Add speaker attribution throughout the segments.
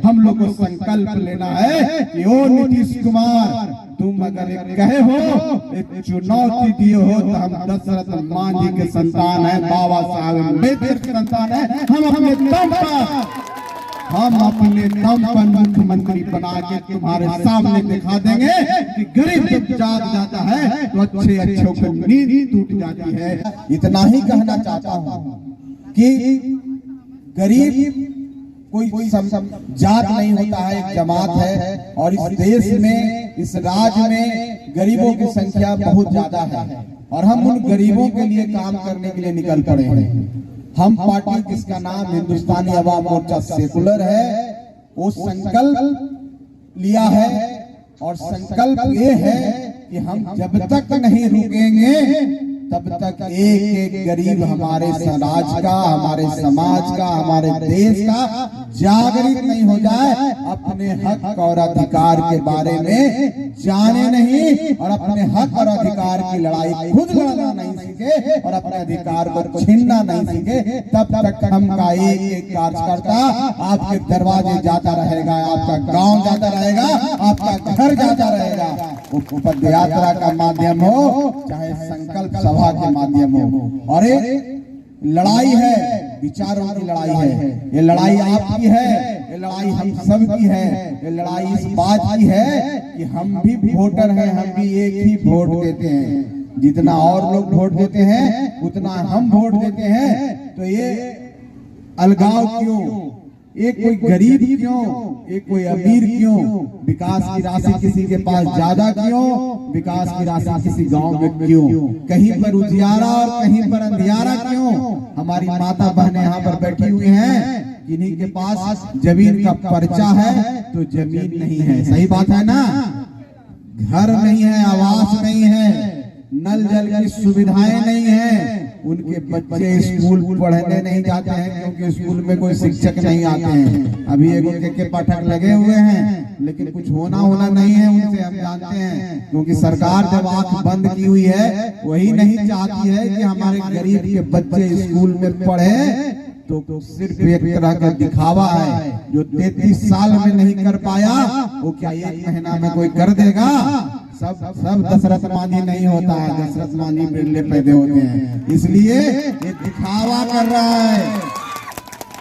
Speaker 1: हम लोग को संकल्प लेना है कि ओ नीतीश कुमार, तुम अगर एक कहे हो, एक चुनौती दिए हो, तो हम दशरथ मांझी के संतान है, बाबा साहब अम्बेडकर के संतान है। हम अपने दम पर मुख्यमंत्री बना के तुम्हारे सामने दिखा देंगे कि गरीब जब जाग जाता है तो अच्छे अच्छों को नींद टूट जाती है। इतना ही कहना चाहता हूँ कि गरीब कोई जात नहीं होता है, एक जमात है। और इस देश में, इस राज्य में गरीबों की संख्या बहुत ज्यादा है और हम उन गरीबों के लिए काम करने के लिए निकल पड़े हैं। हम पार्टी जिसका नाम हिंदुस्तानी अवाम मोर्चा सेकुलर है, वो संकल्प लिया है और संकल्प ये है कि हम जब तक नहीं रुकेंगे तब तक एक एक गरीब हमारे समाज का, हमारे समाज का, हमारे देश का जागृत नहीं हो जाए, अपने हक और अधिकार के बारे में जाने नहीं और अपने हक और अधिकार की लड़ाई खुद लड़ना नहीं सीखे और अपने अधिकार को छीनना नहीं सीखे, तब तक हम का एक एक कार्यकर्ता आपके दरवाजे जाता रहेगा, आपका गांव जाता रहेगा, आपका घर जाता रहेगा। वो पद यात्रा का माध्यम हो, चाहे संकल्प सभा के माध्यम हो। और एक लड़ाई है, विचारों की लड़ाई है। ये लड़ाई आपकी है, ये लड़ाई हम सब की है। ये लड़ाई इस बात की है कि हम भी वोटर हैं, हम भी एक ही वोट देते हैं। जितना और लोग वोट देते हैं उतना हम वोट देते हैं। तो ये अलगाव क्यों, एक कोई गरीब क्यों, एक कोई अमीर क्यों, विकास की राशि किसी के पास ज्यादा क्यों, विकास की राशि किसी गांव में क्यों, कहीं पर उजियारा और कहीं पर अंधियारा क्यों। हमारी माता बहनें यहाँ पर बैठी हुई हैं, जिन्हीं के पास जमीन का पर्चा है तो जमीन नहीं है, सही बात है ना, घर नहीं है, आवास नहीं है, नल जल की सुविधाएं नहीं है, उनके बच्चे स्कूल पढ़ने नहीं जाते हैं क्योंकि स्कूल में कोई शिक्षक नहीं आते हैं। अभी एक के पाठक लगे हुए हैं, लेकिन कुछ होना नहीं है उनसे, हम जानते हैं। क्योंकि सरकार जब आंख बंद की हुई है, वही नहीं चाहती है कि हमारे गरीब के बच्चे स्कूल में पढ़े। तो सिर्फ एक तरह का दिखावा है, जो 33 साल में नहीं कर पाया वो क्या एक महीना में कोई कर देगा। सब दशरथ मांझी नहीं होता है, दशरथ मांझी बिरले पैदे होते हैं। इसलिए ये दिखावा कर रहा है,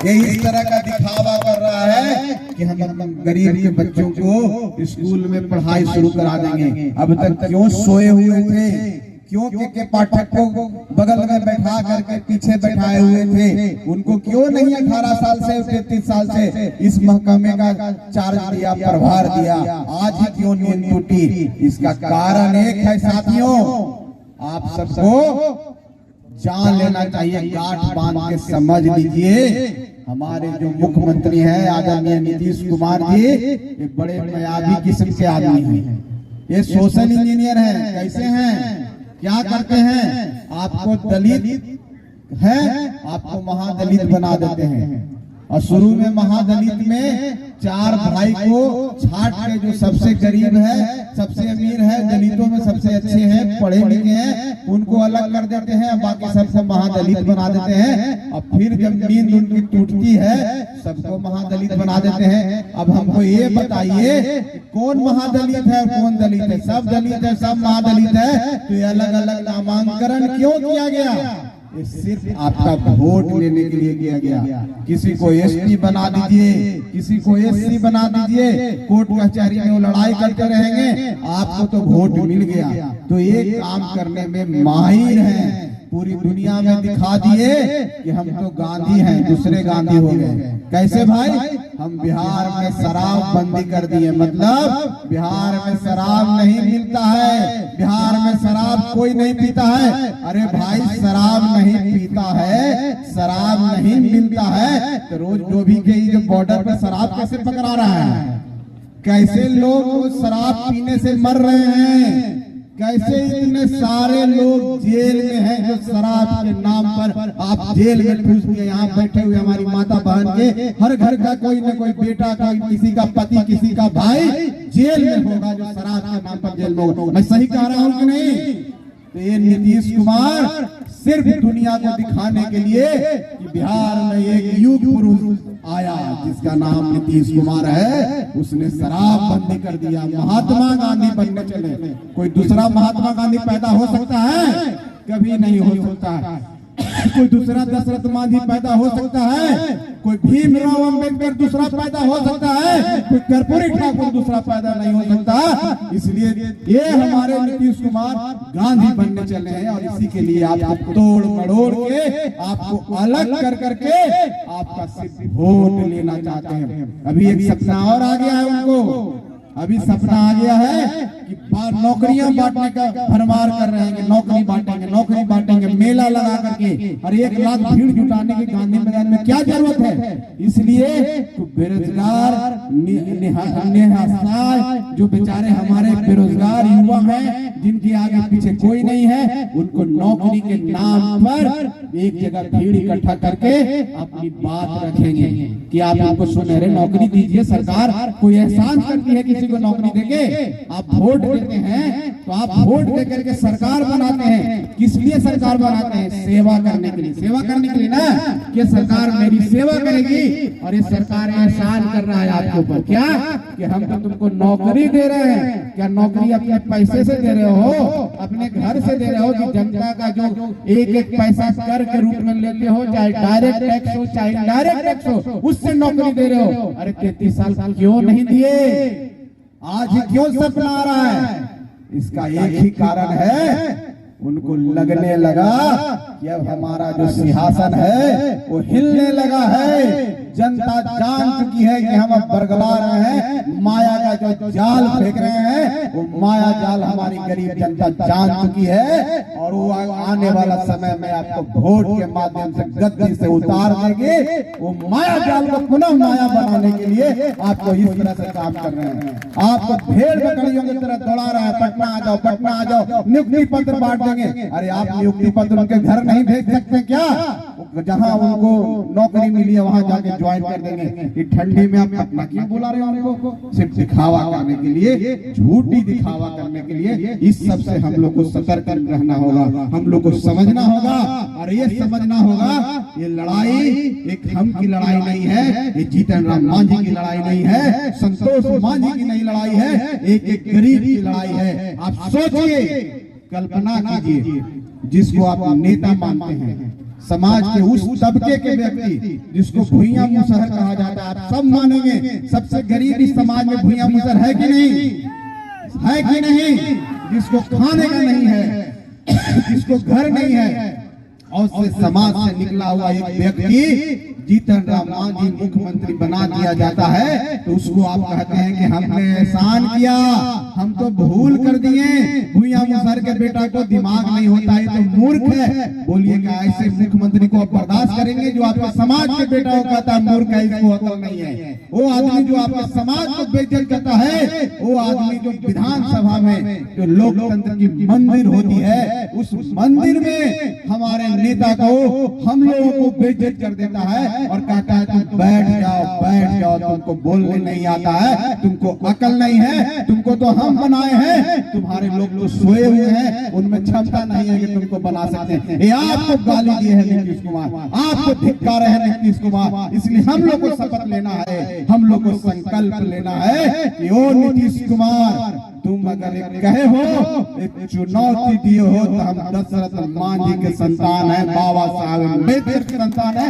Speaker 1: ये इस तरह का दिखावा कर रहा है कि हम गरीब के बच्चों को स्कूल में पढ़ाई शुरू करा देंगे। अब तक क्यों सोए हुए थे, क्यों के पाठक को बगल में बैठा करके पीछे बैठाए हुए थे, उनको क्यों नहीं 18 साल से 33 साल से इस महकमे का चार्ज दिया, प्रभार दिया, आज ही क्यों नींद टूटी। इसका कारण एक है साथियों, आप सबको जान लेना चाहिए, गांठ बांध के समझ लीजिए। हमारे जो मुख्यमंत्री हैं आदरणीय नीतीश कुमार जी, ये बड़े मायावी किस्म के आदमी हैं, ये सोशल इंजीनियर हैं। कैसे हैं, क्या करते हैं, आपको दलित है आपको महादलित बना देते हैं। और शुरू में महादलित में 4 भाई को छाट के, जो सबसे गरीब है, सबसे अमीर है, दलितों में सबसे अच्छे हैं, पढ़े लिखे हैं, उनको अलग कर देते हैं, बाकी सबको महादलित बना देते हैं। और फिर जब नींद उनकी टूटती है, सबको महादलित बना देते हैं। अब हमको ये बताइए कौन महादलित है, कौन दलित है। सब दलित है, सब महादलित है, तो ये अलग अलग नामांकन क्यों किया गया। ये सिर्फ आपका वोट लेने के लिए किया गया। किसी को एसटी बना दीजिए, किसी को एससी बना दीजिए, कोर्ट कचहरी में वो लड़ाई करते रहेंगे, आपको तो वोट मिल गया। तो ये काम करने में माहिर हैं, पूरी दुनिया में दिखा दिए कि हम तो गांधी हैं, दूसरे गांधी हो गए। कैसे भाई, हम बिहार में शराब बंदी कर दिए, मतलब बिहार में शराब नहीं मिलता है, बिहार में शराब कोई नहीं पीता है। अरे भाई, शराब नहीं पीता है, शराब नहीं मिलता है, तो रोज डोभी के जो बॉर्डर पर शराब कैसे पकड़ा रहा है, कैसे लोग शराब पीने से मर रहे हैं, कैसे इतने सारे लोग जेल में हैं जो शराब के नाम पर आप जेल में ठूस के यहाँ बैठे हुए। हमारी माता बहन के हर घर का कोई न कोई बेटा, कोई किसी का पति, किसी का भाई जेल में होगा जो शराब के नाम पर जेल में होगा। मैं सही कह रहा हूँ कि नहीं। तो ये नीतीश कुमार सिर्फ दुनिया को दिखाने के लिए कि बिहार में एक युग पुरुष आया जिसका नाम नीतीश कुमार है, उसने शराब बंदी कर दिया। महात्मा गांधी बनने चले। कोई दूसरा महात्मा गांधी पैदा हो सकता है? कभी नहीं हो सकता है। कोई दूसरा दशरथ मांझी पैदा हो सकता है? कोई भीमराव अंबेडकर दूसरा पैदा हो सकता है? कोई कर्पूरी ठाकुर दूसरा पैदा नहीं हो सकता। इसलिए ये हमारे नीतीश कुमार गांधी बनने चले हैं और इसी के लिए आपको तोड़ मड़ोड़ के, आपको अलग कर करके आपका सिर्फ वोट लेना चाहते हैं। अभी एक सपना और आ गया है उनको। अभी सपना आ गया है कि नौकरियां बांटने का भरमार कर रहे हैं कि नौकरी बांटेंगे, मेला लगा करके और 1 लाख भीड़ जुटाने की गांधी मैदान में क्या जरूरत है? इसलिए तो बेरोजगार निहत्था जो बेचारे हमारे बेरोजगार युवा हैं, जिनके आगे पीछे कोई नहीं है, उनको नौकरी के नाम पर एक जगह भीड़ इकट्ठा करके अपनी बात रखेंगे कि आप इनको सुनहरे नौकरी दीजिए। सरकार कोई एहसान करती है किसी को नौकरी देके? आप वोट देते हैं तो आप वोट देकर के सरकार बनाते हैं। किस लिए सरकार बनाते हैं? सेवा करने के लिए। सेवा करने के लिए ना कि सरकार मेरी सेवा करेगी। और ये सरकार एहसान कर रहा है आपके ऊपर। क्या कि हम तो तुमको नौकरी दे रहे हैं। क्या नौकरी अपने पैसे से दे रहे हो? अपने घर से दे रहे हो कि जनता का जो एक पैसा कर के रूप में लेते हो, चाहे डायरेक्ट टैक्स हो चाहे इनडायरेक्ट टैक्स हो, उससे नौकरी दे रहे हो? अरे 33 साल क्यों नहीं दिए? आज क्यों सपना आ रहा है? इसका एक ही कारण है, उनको लगने लगा कि अब हमारा जो सिंहासन है वो हिलने लगा है। जनता जान चुकी है कि हम अब बरगला रहे हैं। माया का जो जाल फेंक रहे हैं वो माया जाल हमारी गरीब जनता जान चुकी है। और वो आने वाला समय में आपको वोट के माध्यम से गद्दी से उतार देंगे। वो माया जाल को पुनः माया बनाने के लिए आपको इस तरह से काम कर रहे हैं। आपको भेड़ बकरियों की तरह दौड़ा रहा है। पटना आ जाओ, पटना आ जाओ, नियुक्ति पत्र बांट देंगे। अरे आप नियुक्ति पत्र उनके घर नहीं भेज सकते क्या? जहां उनको नौकरी मिली है वहां जाके ज्वाइन कर देंगे। ठंडी में आप पटना क्यों बुला रहे हो उनको? सिर्फ दिखावा करने के लिए, झूठी दिखावा करने के लिए। इस सब से हम लोग को सतर्क रहना होगा, हम लोग को समझना होगा। और ये समझना होगा ये लड़ाई एक हम की लड़ाई नहीं है, ये जीतन राम मांझी की लड़ाई नहीं है, संतोष मांझी की नहीं लड़ाई है, एक गरीब की लड़ाई है। आप सोचिए, कल्पना कीजिए, जिसको आप नेता मानते हैं, समाज के उस तबके के व्यक्ति जिसको भुइयां मुसहर कहा जाता है, आप सब मानेंगे सबसे गरीब इस समाज में भुइयां मुसहर है कि नहीं? है कि नहीं? जिसको खाने का नहीं है, जिसको घर नहीं है, और से समाज से निकला हुआ एक व्यक्ति जीतन राम मांझी मुख्यमंत्री बना दिया जाता है तो उसको आप कहते हैं कि हमने एहसान किया, हम तो भूल कर दिए। भुइयां मुसहर के बेटा को दिमाग नहीं होता है तो मूर्ख है। बोलिए क्या ऐसे मुख्यमंत्री को आप बर्दाश्त करेंगे जो आपके समाज के बेटा को कहता है मूर्ख है, इसको अकल नहीं है? वो आदमी जो आपके समाज को बेइज्जत करता है, वो आदमी जो विधानसभा में जो लोकतंत्र की मंदिर होती है, उस मंदिर में हमारे नेता को, हम लोगों को बेइज्जत कर देता है और कहता है तुम बैठ जाओ, तुमको बोलने नहीं आता है, तुमको अकल नहीं है, तुमको तो हम बनाए हैं, तुम्हारे लोग तो सोए हुए हैं, उनमें क्षमता नहीं है कि तुमको बना सकते हैं। ये आपको गाली दिए है नीतीश कुमार, आपको धिक्कार है नीतीश कुमार। इसलिए हम लोग को शपथ लेना है, हम लोग को संकल्प लेना है कि ओ नीतीश कुमार, तुम अगर एक कहे हो, एक चुनौती दिए हो तो हम दशरथ मांझी के संतान है, बाबा साहब अम्बेडकर के संतान है।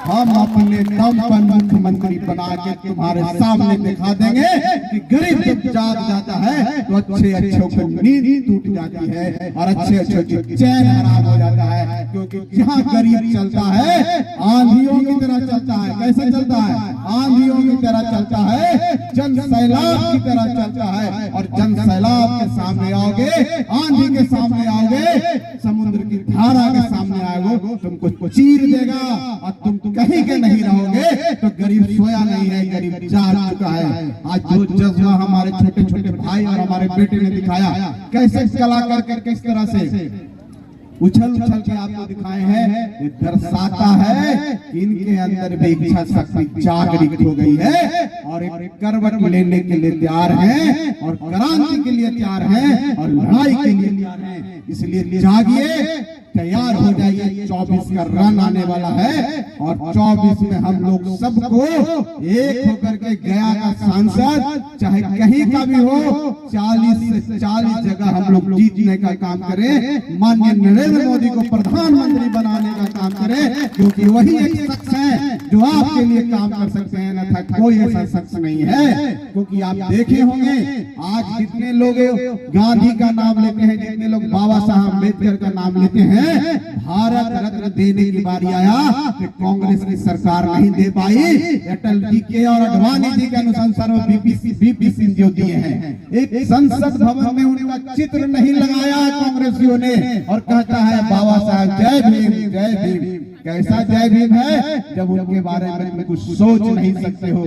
Speaker 1: हम अपने दम पर मुख्यमंत्री बना के तुम्हारे सामने दिखा देंगे कि गरीब जब जाग जाता है तो अच्छे को नींद टूट जाती है और अच्छे की चैन हराम हो जाता है। क्योंकि जहाँ गरीब चलता है आंधियों की तरह चलता है। कैसे चलता है? आंधियों की तरह चलता है, जन सैलाब की तरह चलता है। और जन सैलाब के सामने आओगे, आंधी के सामने आओगे, समुद्र की धारा के सामने आओगे, तुमको चीर देगा और तुम कहीं के नहीं रहोगे। तो गरीब सोया नहीं है, गरीब जाग चुका है। आज जो जज्बा हमारे छोटे छोटे भाई और हमारे बेटे ने दिखाया, कैसे कलाकार करके किस तरह से उछल के आपको दिखाए हैं, ये दर्शाता है कि इनके अंदर भी इच्छा शक्ति जागृत हो गई है और एक करवट लेने के लिए तैयार हैं और क्रांति के लिए तैयार हैं और लड़ाई के लिए तैयार हैं। इसलिए जागिए, तैयार हो जाइए, 24 का रन आने वाला है और 24 में हम लोग सबको एक होकर के गया का सांसद चाहे कहीं का भी हो 40 से 40 जगह हम लोग जीतने का काम करें, माननीय नरेंद्र मोदी को प्रधानमंत्री बनाने का काम करें, क्योंकि वही एक शख्स है जो आपके लिए काम कर सकते हैं, न था कोई ऐसा शख्स नहीं है। क्योंकि आप देखे होंगे आज जितने लोग गांधी का नाम लेते हैं, जितने लोग बाबा साहब अम्बेडकर का नाम लेते हैं, भारत रत्न देने की बारी आया कि कांग्रेस की सरकार नहीं दे पाई। अटल जी के और अडवाणी जी के अनुसार बीपी सिंह जो दिए हैं, एक संसद भवन में उनका चित्र नहीं लगाया कांग्रेसियों ने, और कहता है बाबा साहब जय भीम जय भीम। कैसा जय भीम है जब उनके बारे में कुछ सोच नहीं सकते हो।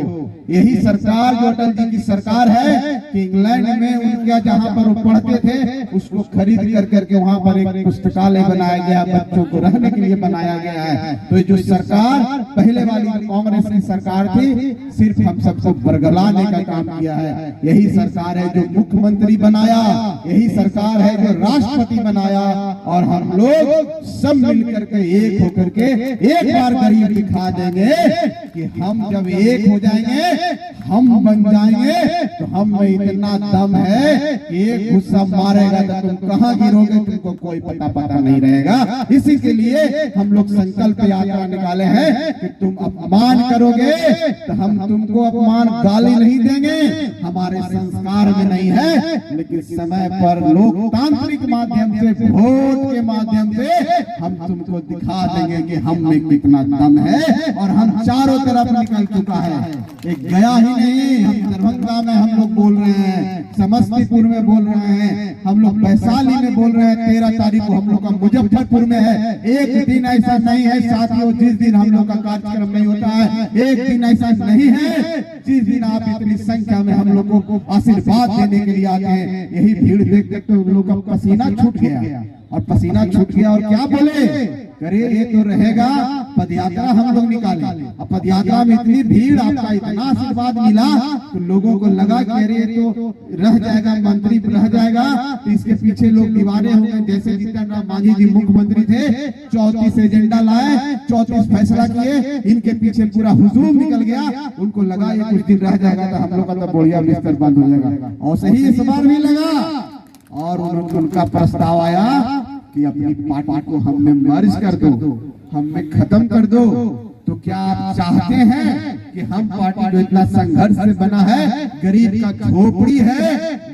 Speaker 1: यही सरकार जो अटल जी की सरकार है कि इंग्लैंड में उनका जहां पर वो पढ़ते थे उसको खरीद कर करके वहां पर एक पुस्तकालय बनाया गया, बच्चों को रहने के लिए बनाया गया है। तो जो सरकार पहले वाली कांग्रेस की सरकार थी, सिर्फ हम सबको बरगलाने का काम किया है। यही सरकार है जो मुख्यमंत्री बनाया, यही सरकार है जो राष्ट्रपति बनाया, और हम लोग सब मिलकर के एक होकर के एक बार गरीब दिखा देंगे कि हम जब एक हो जाएंगे, हम बन जाएंगे, तो हम में इतना दम है कि एक गुस्सा मारेगा तो तुम कहां गिरोगे तुमको कोई पता नहीं रहेगा। इसी के लिए हम लोग संकल्प यात्रा निकाले हैं कि तुम अपमान करोगे तो हम तुमको अपमान गाली नहीं देंगे, हमारे संस्कार में नहीं है, लेकिन समय पर लोकतांत्रिक माध्यम से, वोट के माध्यम से हम तुमको दिखा देंगे कि हम में कितना दम है। और हम चारों तरफ निकल चुका है, एक गया ही नहीं, हम दरभंगा में हम लोग बोल रहे हैं, समस्तीपुर में बोल रहे हैं, हम लोग वैशाली में बोल रहे हैं, 13 तारीख को हम लोग का मुजफ्फरपुर में है। एक दिन ऐसा नहीं है साथियों जिस दिन हम लोग का कार्यक्रम नहीं होता है, एक दिन ऐसा नहीं है जिस दिन आप इतनी संख्या में हम लोगों को आशीर्वाद देने के लिए आते हैं। यही भीड़ देख देख तो लोग का पसीना छूट गया, और पसीना छूट गया और क्या बोले, करे ये तो रहेगा पदयात्रा हम लोग निकाले। अब पदयात्रा में इतनी भीड़, आपका इतना आशीर्वाद मिला तो लोगों को लगा कि अरे तो रह जाएगा, मंत्री रह जाएगा, तो इसके पीछे लोग दीवाने होंगे। जैसे जीतन राम मांझी जी मुख्यमंत्री थे, 34 एजेंडा लाए, 34 फैसला किए, इनके पीछे पूरा हुजूम निकल गया, उनको लगा ये कुछ दिन रह जाएगा तो हम लोग का तो बढ़िया बिस्तर बंद हो जाएगा। और सही इस बार भी लगा, और उनका प्रस्ताव आया कि अपनी पार्टी को हम में मर्ज कर दो, हम में खत्म कर दो। तो क्या आप चाहते हैं कि हम पार्टी जो इतना संघर्ष से बना है, गरीब का झोपड़ी है,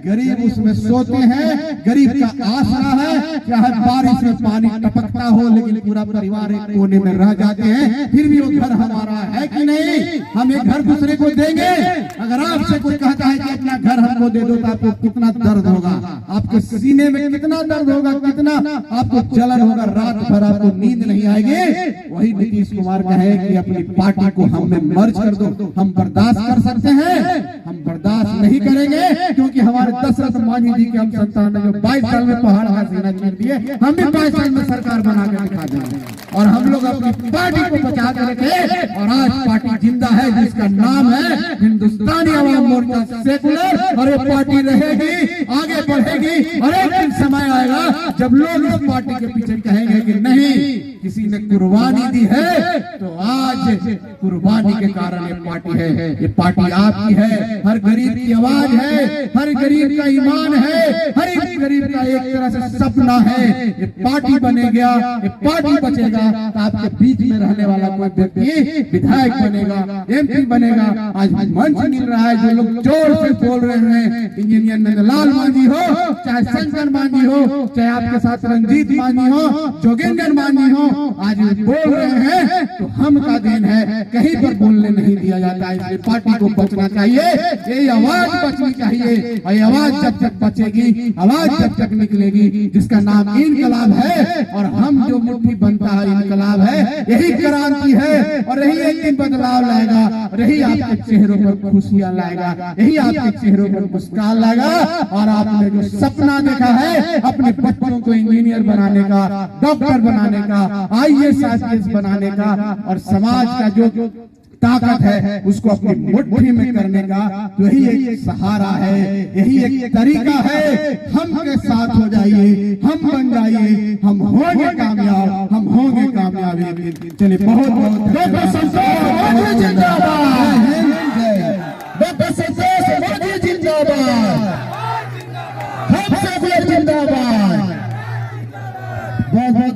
Speaker 1: गरीब उसमें सोते हैं, गरीब का आसरा है, चाहे बारिश में पानी टपकता हो लेकिन पूरा परिवार एक कोने में रह जाते हैं, फिर भी वो घर हमारा है कि नहीं, हम एक घर दूसरे को देंगे। अगर आपसे कोई कहता है कि अपना घर हमको दे दो तो आपको कितना दर्द होगा, आपके सीने में कितना दर्द होगा, कितना आपको जलन होगा, रात भर आपको नींद नहीं आएगी। वही नीतीश कुमार कहे कि अपनी पार्टी को हम में मर्ज कर दो। हम बर्दाश्त कर सकते हैं, हम बर्दाश्त नहीं करेंगे, क्योंकि हमारे दशरथ मांझी जी के हम संतान जो 22 साल में पहाड़ का सेना चीर दिए, हम भी 22 साल में सरकार बना के दिखा देंगे, और हम लोग अपनी पार्टी को बचा के रखे। और आज पार्टी जिंदा है जिसका नाम है हिंदुस्तानी अवाम मोर्चा सेकुलर, और ये पार्टी रहेगी, आगे बढ़ेगी, और एक दिन समय आएगा जब लोग इस पार्टी के पीछे कहेंगे कि नहीं, किसी ने कुर्बानी दी है, तो आज कुर्बानी के कारण ये पार्टी है, ये पार्टी आपकी है, हर गरीब की आवाज है, हर गरीब का ईमान है, हर एक गरीब का एक तरह से सपना है। ये पार्टी बनेगा, ये पार्टी बचेगा तो आपके बीच में रहने वाला कोई व्यक्ति विधायक बनेगा, एमपी बनेगा। आज मंच मिल रहा है, जो लोग जोर से बोल रहे हैं, इंजीनियर नंदलाल मांझी हो, चाहे शंकर मांझी हो, चाहे आपके साथ रंजीत मांझी हो, जोगेंद्र मांझी हो, आज बोल रहे हैं तो हम का दिन है, कहीं पर बोलने नहीं दिया जाता है। इसलिए पार्टी को बचना चाहिए, ये आवाज बचनी चाहिए, और ये आवाज जब तक बचेगी, आवाज जब तक निकलेगी, जिसका नाम इनकलाब है, और हम जो मुट्ठी बनता है इनकलाब है, यही क्रांति है, और यही एक दिन बदलाव लाएगा, और यही आपके चेहरों पर खुशियां लाएगा, यही आपके चेहरों पर मुस्कान लाएगा। और आपने जो सपना देखा है अपने बच्चों को इंजीनियर बनाने का, डॉक्टर बनाने का, IAS बनाने का, और समाज का जो ताकत है उसको अपनी मुट्ठी में करने का यही एक सहारा है, यही एक तरीका है। हम के साथ हो जाइए, हम बन जाइए, हम होंगे कामयाब, हम होंगे कामयाब। चलिए बहुत बहुत
Speaker 2: डॉक्टर संतोष मोदी जिंदाबाद, डॉक्टर संतोष मोदी जिंदाबाद, हम सब जिंदाबाद। बहुत बहुत